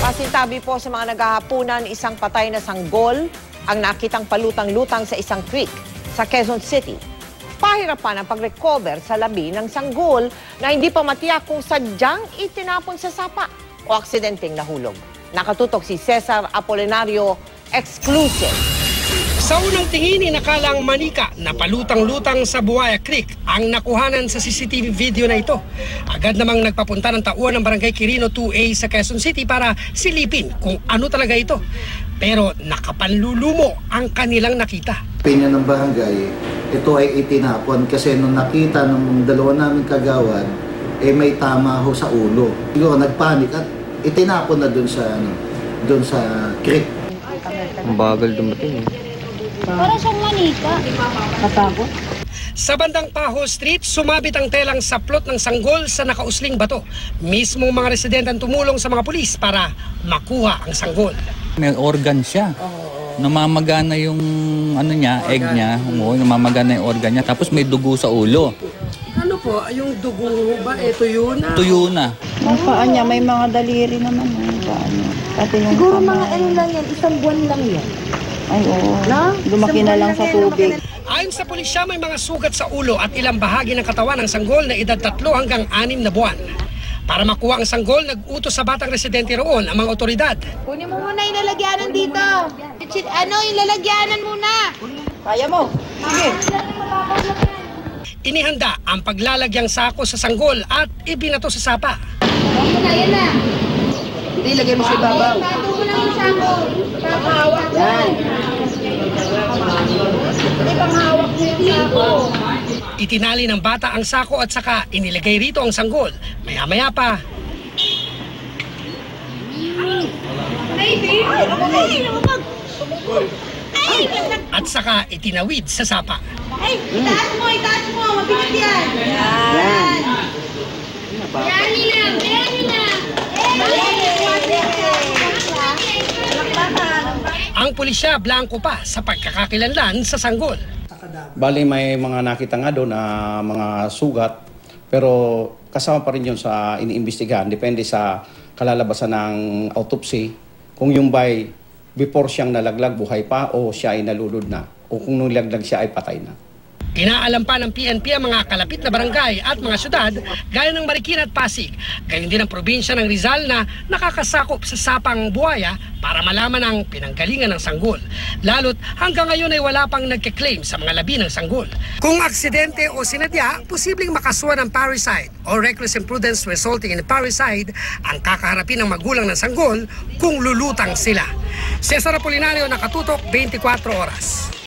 Pasintabi po sa mga naghahapunan, isang patay na sanggol ang nakitang palutang-lutang sa isang creek sa Quezon City. Pahirapan ang pag-recover sa labi ng sanggol na hindi pa matiyak kung sadyang itinapon sa sapa o aksidenteng nahulog. Nakatutok si Cesar Apolinario, exclusive. Sa unang tingin, inakalang manika na palutang-lutang sa Buaya Creek ang nakuhanan sa CCTV video na ito. Agad namang nagpapunta ng tauhan ng Barangay Quirino 2A sa Quezon City para silipin kung ano talaga ito. Pero nakapanlulumo ang kanilang nakita. Opinion ng barangay, ito ay itinapon kasi nung nakita ng dalawa naming kagawad, may tama ho sa ulo. Siguro nagpanik at itinapon na dun sa creek. Ang bagal dumating eh. Para siyang manika. Katakot. Sa bandang Paho Street, sumabit ang telang saplot ng sanggol sa nakausling bato. Mismong mga residente ang tumulong sa mga pulis para makuha ang sanggol. May organ siya. Namamagana yung ano niya, egg niya. Namamagana yung organ niya. Tapos may dugo sa ulo. Ano po, yung dugo ba? Tuyo na? Tuyo na. Ang paa niya, may mga daliri naman. Pati yung Siguro kamay. mga ano lang yan, isang buwan lang yan. Ay, oo. No? Lumaki na lang sa tubig. Ayon sa pulisya, may mga sugat sa ulo at ilang bahagi ng katawan ng sanggol na edad 3 hanggang 6 na buwan. Para makuha ang sanggol, nag-utos sa batang residente roon ang mga otoridad. Kunin mo muna yung lalagyanan dito. Yung lalagyanan muna. Kaya mo. Sige. Inihanda ang paglalagyang sako sa sanggol at ibinato sa sapa. Yan na. Hindi, lagay mo sa babaw. Bago mo lang yung sako. Panghawak yan. Panghawak mo yung sako. Itinali ng bata ang sako at saka inilagay rito ang sanggol. Maya-maya pa, at saka itinawid sa sapa. Ay, itaas mo. Mabigat yan. Yan. Yan nila. Ang pulisya blanco pa sa pagkakakilanlan sa sanggol. Bali may mga nakita nga doon na mga sugat, pero kasama pa rin yun sa iniimbestigahan. Depende sa kalalabasan ng autopsy kung yung by before siyang nalaglag buhay pa o siya ay nalulod na o kung nilaglag siya ay patay na. Inaalam pa ng PNP ang mga kalapit na barangay at mga syudad gaya ng Marikina at Pasig. Gayon din ang probinsya ng Rizal na nakakasakop sa sapang buhaya para malaman ang pinanggalingan ng sanggol. Lalo't hanggang ngayon ay wala pang nagke-claim sa mga labi ng sanggol. Kung aksidente o sinadya, posibleng makasuhan ng parricide o reckless imprudence resulting in parricide ang kakaharapin ng magulang ng sanggol kung lulutang sila. Cesar Apolinario, nakatutok 24 oras.